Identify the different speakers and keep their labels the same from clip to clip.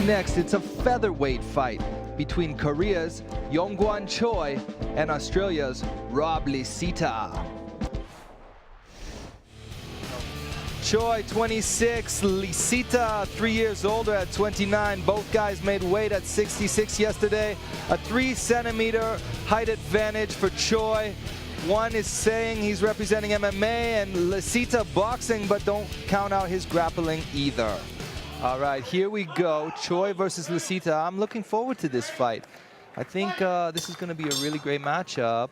Speaker 1: next, it's a featherweight fight between Korea's Yongwon Choi and Australia's Rob Lisita. Choi, 26, Lisita, 3 years older at 29. Both guys made weight at 66 yesterday. A 3-centimeter height advantage for Choi. One is saying he's representing MMA and Lisita boxing, but don't count out his grappling either. All right, here we go. Choi versus Lisita. I'm looking forward to this fight. I think this is going to be a really great matchup.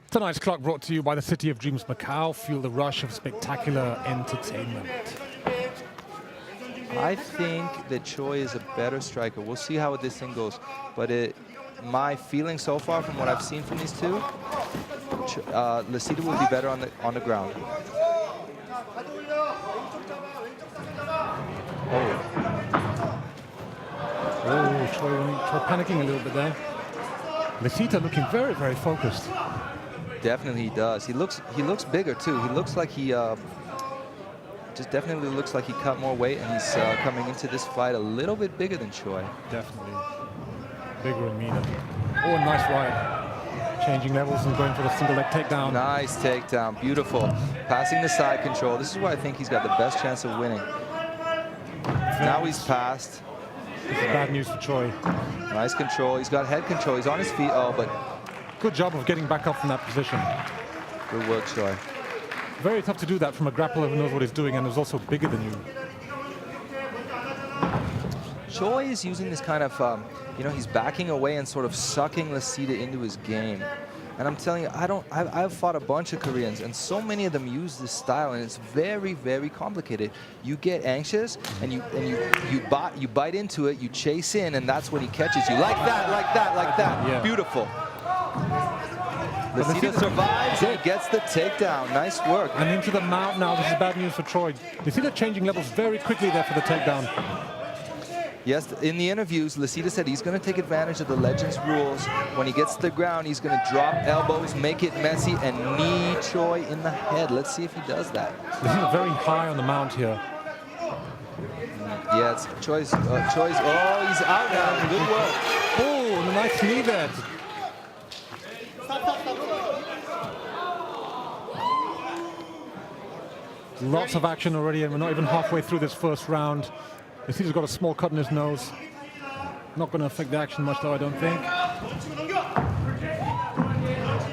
Speaker 2: Tonight's clock brought to you by the City of Dreams Macau. Feel the rush of spectacular entertainment.
Speaker 1: I think that Choi is a better striker. We'll see how this thing goes. But my feeling so far from what I've seen from these two, Lisita will be better on the ground.
Speaker 2: Oh, Choi panicking a little bit there. Lisita looking very, very focused.
Speaker 1: Definitely he does. He looks bigger too. He looks like he just definitely looks like he cut more weight, and he's coming into this fight a little bit bigger than Choi.
Speaker 2: Definitely. Bigger and meaner. Oh, nice right. Changing levels and going for the single leg takedown.
Speaker 1: Nice takedown. Beautiful. Passing the side control. This is where I think he's got the best chance of winning. Now he's passed.
Speaker 2: This is bad news for Choi.
Speaker 1: Nice control. He's got head control. He's on his feet. Oh, but
Speaker 2: good job of getting back up from that position.
Speaker 1: Good work, Choi.
Speaker 2: Very tough to do that from a grappler who knows what he's doing and is also bigger than you.
Speaker 1: Choi is using this kind of, you know, he's backing away and sort of sucking Lisita into his game. And I'm telling you, I've fought a bunch of Koreans, and so many of them use this style, and it's very, very complicated. You get anxious, and you bite into it, you chase in, and that's when he catches you. Like that, like that, like that.
Speaker 2: Yeah.
Speaker 1: Beautiful. Lisita survives and gets the takedown. Nice work.
Speaker 2: And into the mount now. This is bad news for Choi. Lisita changing levels very quickly there for the takedown.
Speaker 1: Yes, in the interviews, Lisita said he's going to take advantage of the Legends rules. When he gets to the ground, he's going to drop elbows, make it messy, and knee Choi in the head. Let's see if he does that.
Speaker 2: Lisita very high on the mount here.
Speaker 1: Yeah, it's Choi's. Oh, he's out now. Good work.
Speaker 2: Oh, nice knee there. Lots of action already, and we're not even halfway through this first round. Lisita's got a small cut in his nose. Not going to affect the action much, though, I don't think.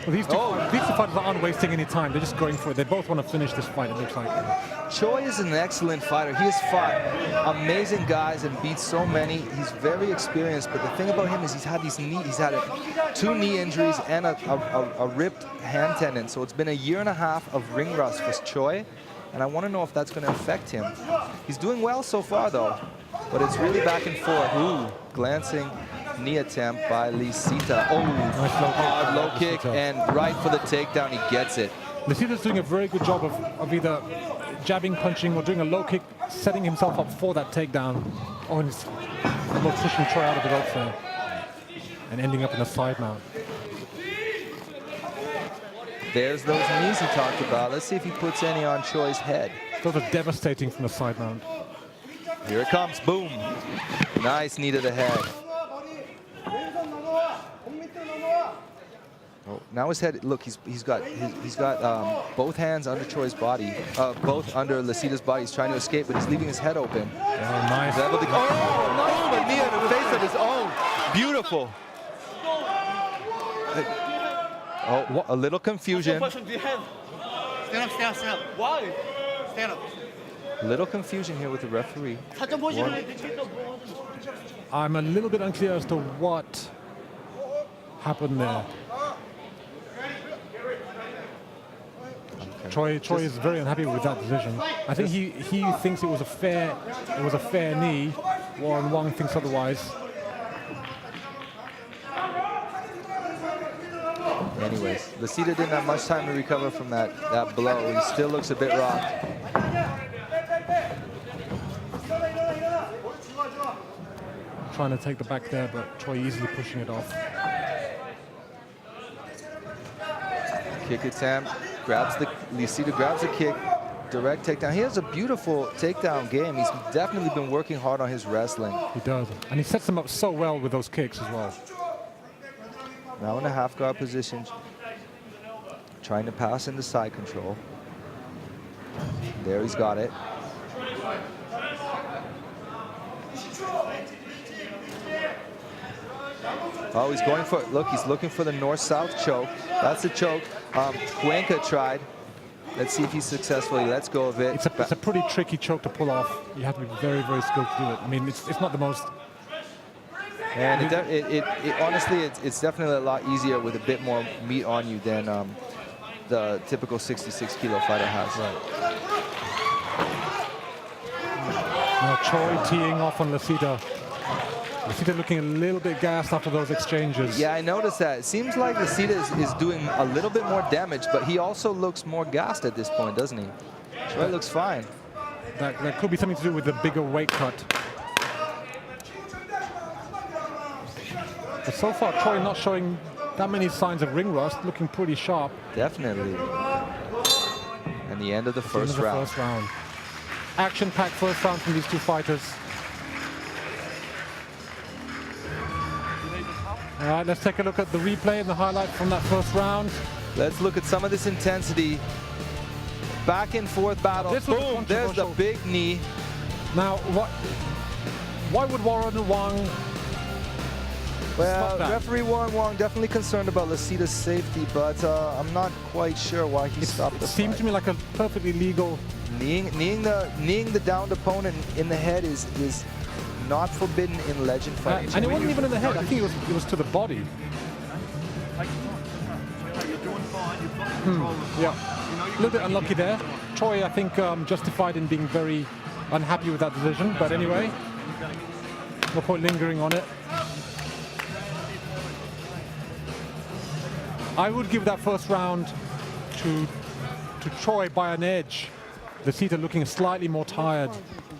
Speaker 2: Well, these two fighters aren't wasting any time. They're just going for it. They both want to finish this fight, it looks like.
Speaker 1: Choi is an excellent fighter. He has fought amazing guys and beat so many. He's very experienced, but the thing about him is he's had 2 knee injuries and a ripped hand tendon. So it's been a 1.5 years of ring rust for Choi. And I want to know if that's going to affect him. He's doing well so far, though. But it's really back and forth. Ooh, glancing knee attempt by Lisita. Oh,
Speaker 2: nice
Speaker 1: hard low kick, and right for the takedown. He gets it.
Speaker 2: Lisita's doing a very good job of either jabbing, punching, or doing a low kick, setting himself up for that takedown. Oh, and he's almost pushing Choi out of the ropes there. And ending up in a side mount.
Speaker 1: There's those knees he talked about. Let's see if he puts any on Choi's head.
Speaker 2: Those are devastating from the side mount.
Speaker 1: Here it comes. Boom. Nice knee to the head. Oh, now his head. Look, he's got both hands under Choi's body, both under Lisita's body. He's trying to escape, but he's leaving his head open.
Speaker 2: Oh, nice.
Speaker 1: Oh, a knee in the face of his own. Beautiful. Oh, a little confusion.
Speaker 3: Stand up, stand up. Why? Stand up.
Speaker 1: Little confusion here with the referee.
Speaker 2: I'm a little bit unclear as to what happened there. Okay. Choi is very unhappy with that decision. I think he thinks it was a fair knee. Warren Wong thinks otherwise.
Speaker 1: Anyways, Lisita didn't have much time to recover from that blow. He still looks a bit rocked.
Speaker 2: Trying to take the back there, but Choi easily pushing it off.
Speaker 1: Kick attempt. Lisita grabs the kick, direct takedown. He has a beautiful takedown game. He's definitely been working hard on his wrestling.
Speaker 2: He does. And he sets them up so well with those kicks as well.
Speaker 1: Now in a half guard position, trying to pass into side control. There, he's got it. Oh, he's going for, look, he's looking for the north-south choke. That's a choke. Cuenca tried. Let's see if he's successful. He lets go of it.
Speaker 2: It's a pretty tricky choke to pull off. You have to be very, very skilled to do it. I mean, it's not the most...
Speaker 1: And honestly, it's definitely a lot easier with a bit more meat on you than the typical 66-kilo fighter has.
Speaker 2: Right. Now Choi teeing off on Lasita. Lasita looking a little bit gassed after those exchanges.
Speaker 1: Yeah, I noticed that. It seems like Lasita is doing a little bit more damage, but he also looks more gassed at this point, doesn't he? Choi looks fine.
Speaker 2: That could be something to do with the bigger weight cut. But so far, Choi not showing that many signs of ring rust, looking pretty sharp.
Speaker 1: Definitely. And the end of the first round.
Speaker 2: Action-packed first round from these two fighters. All right, let's take a look at the replay and the highlight from that first round.
Speaker 1: Let's look at some of this intensity. Back and forth battle. Boom, there's the big knee.
Speaker 2: Now, why would Warren Wang...
Speaker 1: Well, referee Warren Wang definitely concerned about Lasita's safety, but I'm not quite sure why he stopped the fight.
Speaker 2: It seemed to me like a perfectly legal...
Speaker 1: Kneeing the downed opponent in the head is not forbidden in legend fighting.
Speaker 2: And it wasn't even in the head. I think it was to the body. Yeah, a little bit unlucky there. Choi, I think, justified in being very unhappy with that decision. But anyway, no point lingering on it. I would give that first round to Choi by an edge. Lasita looking slightly more tired,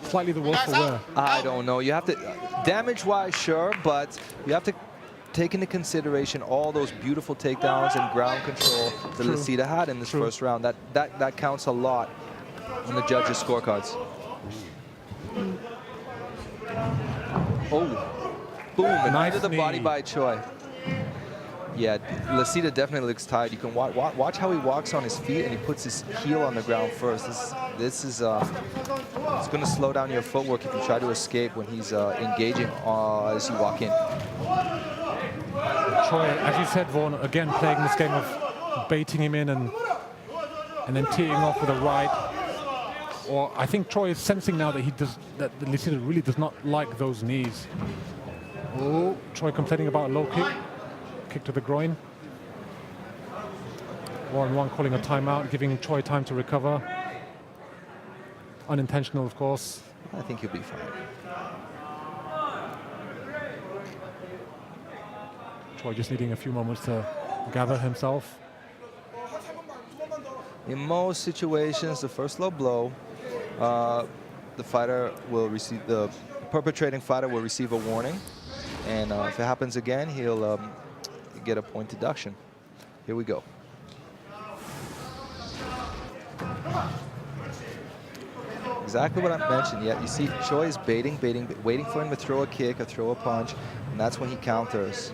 Speaker 2: slightly the worse for wear.
Speaker 1: I don't know. You have to, damage-wise, sure, but you have to take into consideration all those beautiful takedowns and ground control that Lasita had in this first round. That counts a lot on the judges' scorecards. Oh, boom! And
Speaker 2: nice
Speaker 1: into the
Speaker 2: knee.
Speaker 1: body by Choi. Yeah, Lasita definitely looks tired. You can watch how he walks on his feet and he puts his heel on the ground first. This is it's going to slow down your footwork if you try to escape when he's engaging as you walk in.
Speaker 2: Choi, as you said, Vaughn, again playing this game of baiting him in and then teeing off with a right. Or I think Choi is sensing now that that Lasita really does not like those knees. Oh, Choi complaining about a low kick. Kick to the groin. Warren Wang calling a timeout, giving Choi time to recover. Unintentional, of course.
Speaker 1: I think he'll be fine.
Speaker 2: Choi just needing a few moments to gather himself.
Speaker 1: In most situations, the first low blow, the fighter will receive, the perpetrating fighter will receive a warning, and if it happens again, he'll get a point deduction. Here we go. Exactly what I mentioned. Yeah, you see Choi is baiting, waiting for him to throw a kick or throw a punch, and that's when he counters.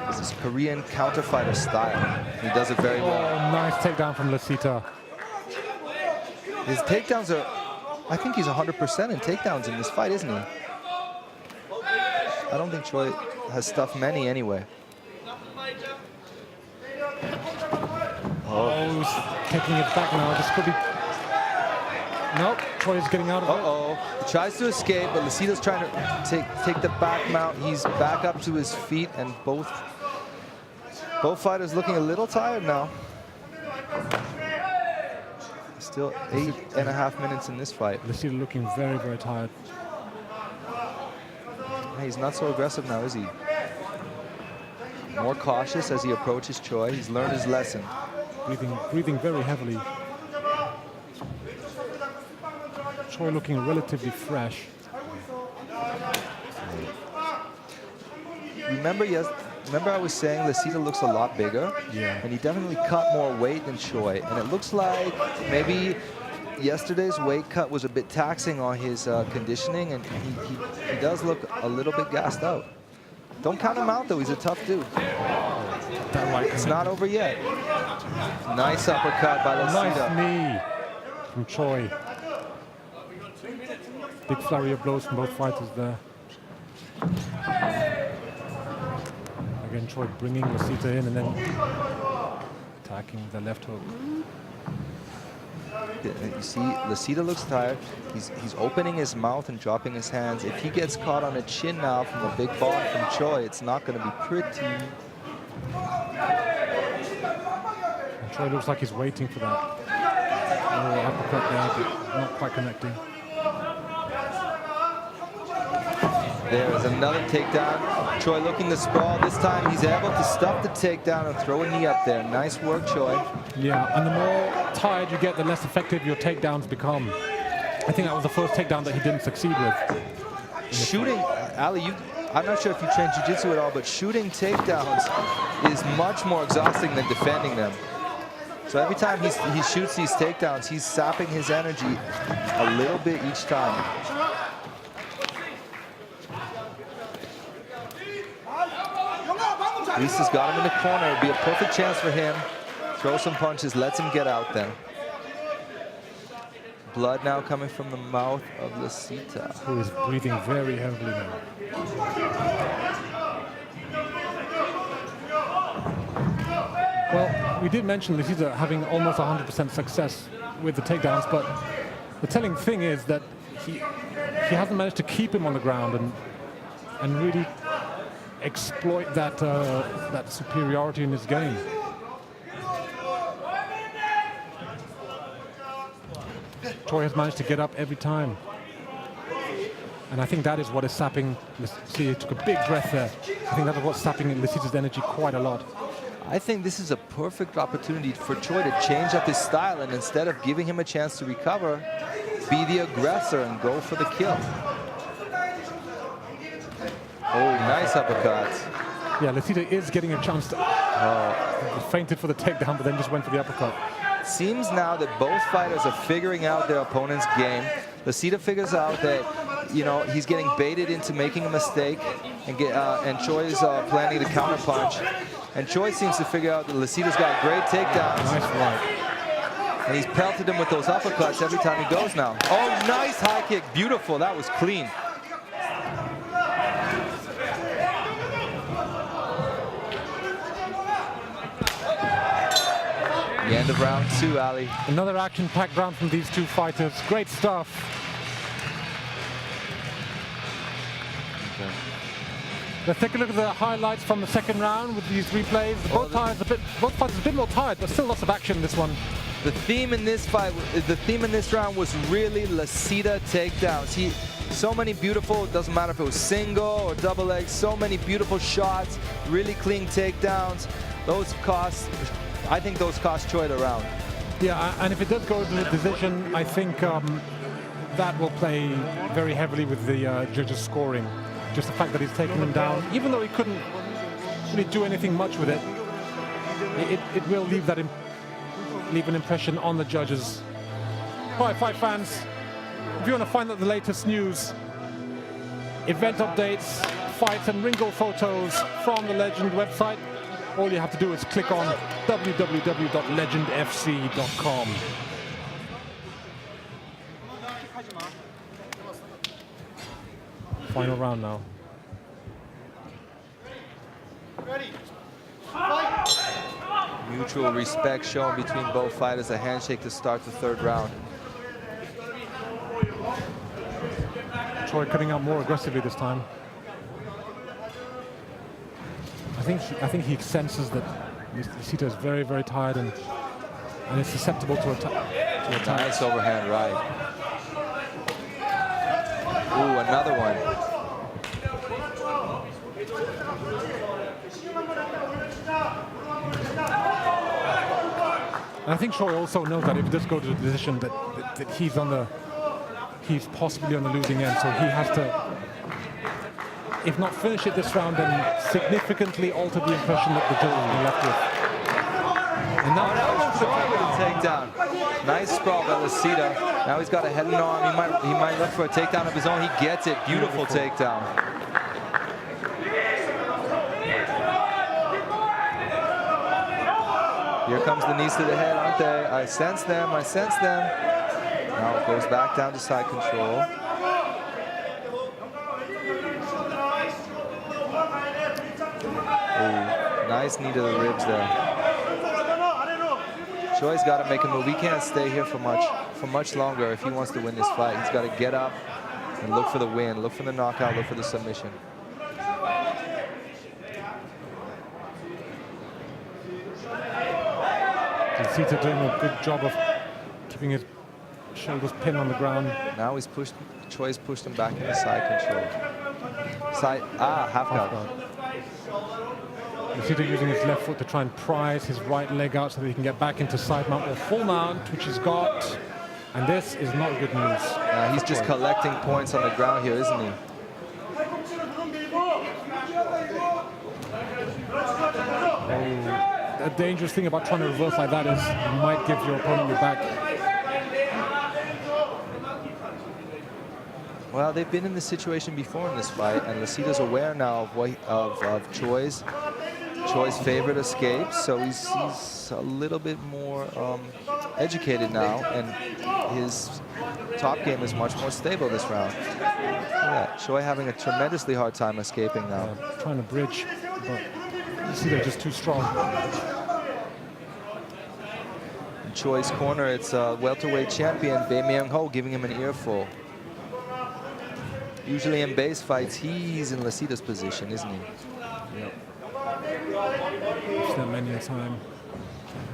Speaker 1: This is Korean counter fighter style. He does it very well.
Speaker 2: Oh, nice takedown from Lasita.
Speaker 1: His takedowns are, I think he's 100% in takedowns in this fight, isn't he? I don't think Choi has stuffed many anyway.
Speaker 2: Oh, he's taking it back now. This could be... Nope, Choi is getting out of it.
Speaker 1: Uh-oh. He tries to escape, but Lasita's trying to take the back mount. He's back up to his feet, and both fighters looking a little tired now. Still 8.5 minutes in this fight.
Speaker 2: Lasita looking very, very tired.
Speaker 1: Hey, he's not so aggressive now, is he? More cautious as he approaches Choi. He's learned his lesson.
Speaker 2: Breathing very heavily. Choi looking relatively fresh.
Speaker 1: Remember I was saying Lasita looks a lot bigger?
Speaker 2: Yeah.
Speaker 1: And he definitely cut more weight than Choi. And it looks like maybe yesterday's weight cut was a bit taxing on his conditioning, and he does look a little bit gassed out. Don't count him out, though. He's a tough dude. It's not over yet. Nice uppercut by Lucida.
Speaker 2: Nice knee from Choi. Big flurry of blows from both fighters there. Again, Choi bringing Lucida in and then attacking the left hook.
Speaker 1: You see, Lucida looks tired. He's opening his mouth and dropping his hands. If he gets caught on a chin now from a big bomb from Choi, it's not going to be pretty.
Speaker 2: And Choi looks like he's waiting for that. Oh, uppercut there, but not quite connecting.
Speaker 1: There is another takedown. Choi looking to sprawl. This time he's able to stuff the takedown and throw a knee up there. Nice work, Choi.
Speaker 2: Yeah, and the more tired you get, the less effective your takedowns become. I think that was the first takedown that he didn't succeed with.
Speaker 1: Shooting, Ali, I'm not sure if you train jiu-jitsu at all, but shooting takedowns is much more exhausting than defending them. So every time he shoots these takedowns, he's sapping his energy a little bit each time. Lisa's got him in the corner. It'd be a perfect chance for him. Throw some punches, lets him get out there. Blood now coming from the mouth of Lucida,
Speaker 2: who is breathing very heavily now. Well, we did mention Lucida having almost 100% success with the takedowns, but the telling thing is that he hasn't managed to keep him on the ground and really exploit that that superiority in his game. Choi has managed to get up every time. And I think that is what is sapping. See, he took a big breath there. I think that is what's sapping Lucida's energy quite a lot.
Speaker 1: I think this is a perfect opportunity for Choi to change up his style, and instead of giving him a chance to recover, be the aggressor and go for the kill. Oh, nice uppercut.
Speaker 2: Yeah, Lucida is getting a chance to... He fainted for the takedown, but then just went for the uppercut.
Speaker 1: Seems now that both fighters are figuring out their opponent's game. Lucida figures out that, you know, he's getting baited into making a mistake, and Choi is planning to counterpunch. And Choi seems to figure out that Lucida's got great takedowns.
Speaker 2: Nice right.
Speaker 1: And he's pelted him with those uppercuts every time he goes now. Oh, nice high kick. Beautiful. That was clean. The end of round 2, Ali.
Speaker 2: Another action-packed round from these two fighters. Great stuff.
Speaker 1: Okay.
Speaker 2: Let's take a look at the highlights from the second round with these replays. Both fighters a bit more tired, but still lots of action in this one.
Speaker 1: The theme in this fight, the theme in this round was really Lucida takedowns. So many beautiful, it doesn't matter if it was single or double leg, so many beautiful shots, really clean takedowns. I think those cost Choi the round.
Speaker 2: Yeah, and if it does go to the decision, I think that will play very heavily with the judges' scoring. Just the fact that he's taken him down, even though he couldn't really do anything much with it, it will leave an impression on the judges. All right, fight fans, if you want to find out the latest news, event updates, fights and Ringo photos from the Legend website, all you have to do is click on www.legendfc.com. Final round now.
Speaker 1: Mutual respect shown between both fighters. A handshake to start the third round.
Speaker 2: Choi cutting out more aggressively this time. I think he senses that Lucida is very, very tired and is susceptible to attack.
Speaker 1: Nice overhand right. Ooh, another one.
Speaker 2: And I think Choi also knows that if it does go to the decision that he's possibly on the losing end, so he has to, if not finish it this round, then significantly alter the impression that the judges will be left with.
Speaker 1: And now that was Choi with a takedown. Nice sprawl by Licita. Now he's got a head and arm. He might look for a takedown of his own. He gets it. Beautiful takedown. Here comes the knees to the head, aren't they? I sense them. I sense them. Now it goes back down to side control. Ooh, nice knee to the ribs there. Choi's got to make a move. He can't stay here for much longer if he wants to win this fight. He's got to get up and look for the win, look for the knockout, look for the submission.
Speaker 2: Licita doing a good job of keeping his shoulders pinned on the ground.
Speaker 1: Now he's pushed. Choi's pushed him back into side control. Half guard.
Speaker 2: Licita using his left foot to try and prise his right leg out so that he can get back into side mount or full mount, which he's got. And this is not good news.
Speaker 1: He's just collecting points on the ground here, isn't he?
Speaker 2: A dangerous thing about trying to reverse like that is you might give your opponent your back.
Speaker 1: Well, they've been in this situation before in this fight, and Licita's aware now of Choi's favorite escapes, so he's a little bit more educated now, and his top game is much more stable this round. Yeah, Choi having a tremendously hard time escaping now.
Speaker 2: Trying to bridge, but Licita just too strong.
Speaker 1: In Choi's corner, it's welterweight champion Bae Myung-ho giving him an earful. Usually in base fights, he's in Licita's position, isn't he?
Speaker 2: Yep. It's not many a time.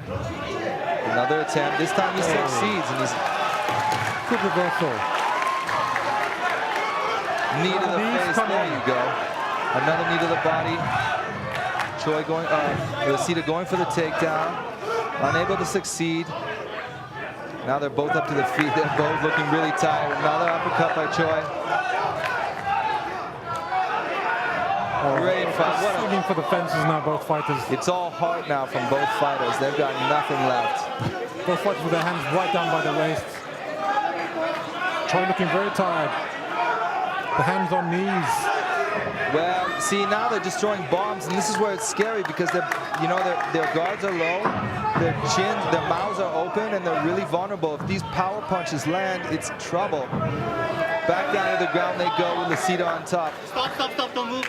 Speaker 1: Another attempt. This time he succeeds, and he's
Speaker 2: good reversal.
Speaker 1: Knee to the face. There you go. Another knee to the body. Choi going. Licita going for the takedown. Unable to succeed. Now they're both up to the feet. They're both looking really tired. Another uppercut by Choi. Great fight.
Speaker 2: Swinging for the fences now, both fighters.
Speaker 1: It's all heart now from both fighters. They've got nothing left.
Speaker 2: Both fighters with their hands right down by the waist. Choi looking very tired. The hands on knees.
Speaker 1: Well, see, now they're just throwing bombs, and this is where it's scary because their guards are low, their chins, their mouths are open, and they're really vulnerable. If these power punches land, it's trouble. Back down to the ground they go with Licita on top.
Speaker 3: Stop, don't move.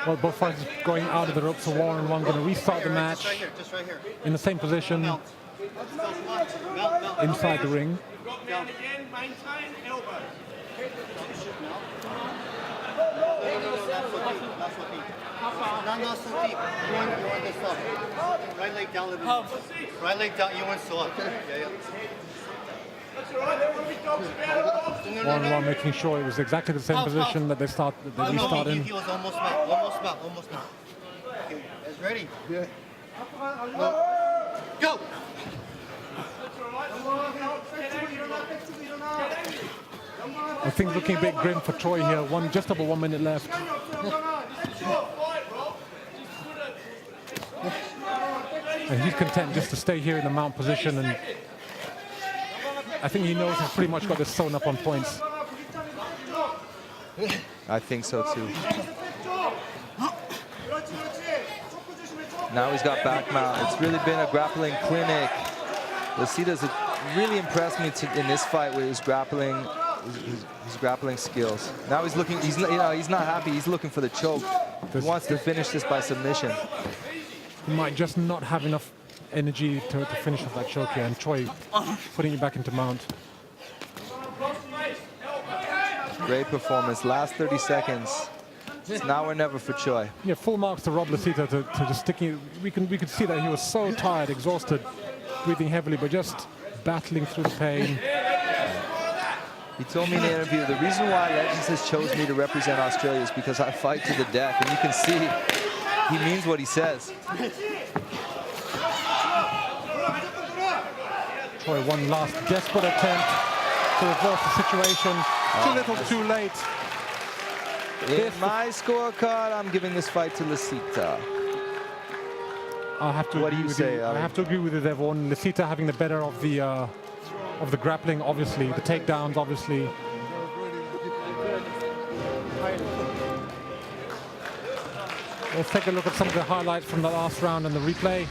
Speaker 2: Well, both fighters going out of the ropes, so 1-on-1 going to restart the match.
Speaker 3: Just right here.
Speaker 2: In the same position, inside the ring.
Speaker 3: Down. Not so deep. You want this up. Right leg down a little bit. Right leg down. You want so up. Yeah.
Speaker 2: 1-on-1, making sure it was exactly the same position that they restart in.
Speaker 3: He was almost mount. Okay, guys ready? Yeah. Go!
Speaker 2: I think looking a bit grim for Choi here. Just over 1 minute left. And he's content just to stay here in the mount position, and I think he knows he's pretty much got this sewn up on points.
Speaker 1: I think so too. Now he's got back mount. It's really been a grappling clinic. Licita's really impressed me in this fight with his grappling skills. Now he's looking. He's not happy. He's looking for the choke. He wants to finish this by submission.
Speaker 2: He might just not have enough energy to finish off that choke here, and Choi putting it back into mount.
Speaker 1: Great performance. Last 30 seconds. It's now or never for Choi.
Speaker 2: Yeah, full marks to Rob Licita to just sticking. We could see that he was so tired, exhausted, breathing heavily, but just battling through the pain.
Speaker 1: He told me in the interview, the reason why Legends has chosen me to represent Australia is because I fight to the death, and you can see he means what he says.
Speaker 2: Choi, one last desperate attempt to reverse the situation. Too little, too late.
Speaker 1: In my scorecard, I'm giving this fight to Licita.
Speaker 2: I have to
Speaker 1: What do
Speaker 2: agree
Speaker 1: you
Speaker 2: with
Speaker 1: say,
Speaker 2: you.
Speaker 1: Ali?
Speaker 2: I have to agree with you there, Vaughan. Licita having the better of the grappling, obviously, the takedowns, obviously. Let's take a look at some of the highlights from the last round and the replay.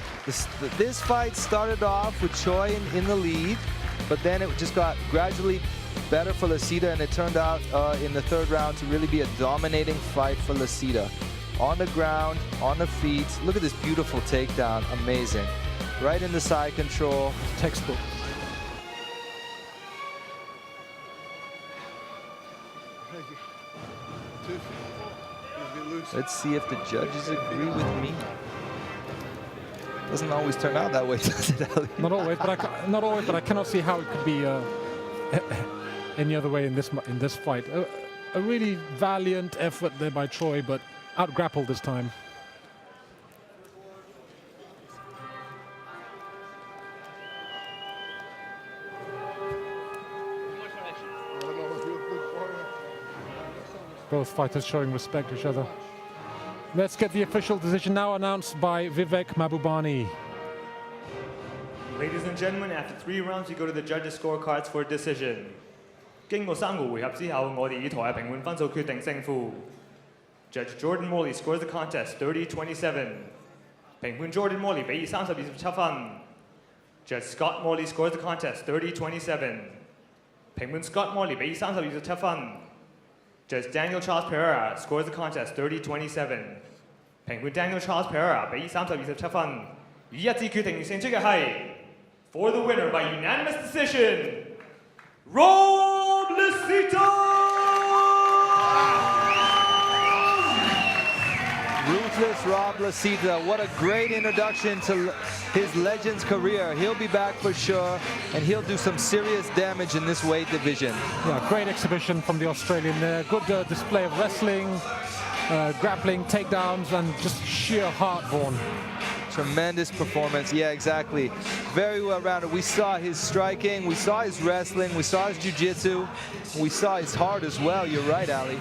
Speaker 1: This fight started off with Choi in the lead, but then it just got gradually better for Licita, and it turned out in the third round to really be a dominating fight for Licita. On the ground, on the feet. Look at this beautiful takedown. Amazing. Right in the side control.
Speaker 2: Textbook.
Speaker 1: Let's see if the judges agree with me. Doesn't always turn out that way, does it, Ali?
Speaker 2: Not always, but I cannot see how it could be any other way in this fight. A really valiant effort there by Choi, but out-grappled this time. Both fighters showing respect to each other. Let's get the official decision now announced by Vivek Mahbubani.
Speaker 4: Ladies and gentlemen, after 3 rounds, we go to the judges' scorecards for decision. 經過3個回合之後，我哋以台嘅評判分數決定勝負。Judge Jordan Morley scores the contest 30-27. 評判 Jordan Morley 比以30-27分。Judge Scott Morley scores the contest 30-27. 評判 Scott Morley 比以30-27分。Judge Daniel Charles Pereira scores the contest 30-27. 評判 Daniel Charles Pereira 比以30-27分。以一致決定勝出嘅係 for the winner by unanimous decision, Ruthless!
Speaker 1: Ruthless Rob Licita, what a great introduction to his Legends career. He'll be back for sure, and he'll do some serious damage in this weight division.
Speaker 2: Yeah, great exhibition from the Australian there. Good display of wrestling, grappling, takedowns, and just sheer heart, Vaughan.
Speaker 1: Tremendous performance. Yeah, exactly. Very well rounded. We saw his striking, we saw his wrestling, we saw his jiu-jitsu, we saw his heart as well. You're right, Ali.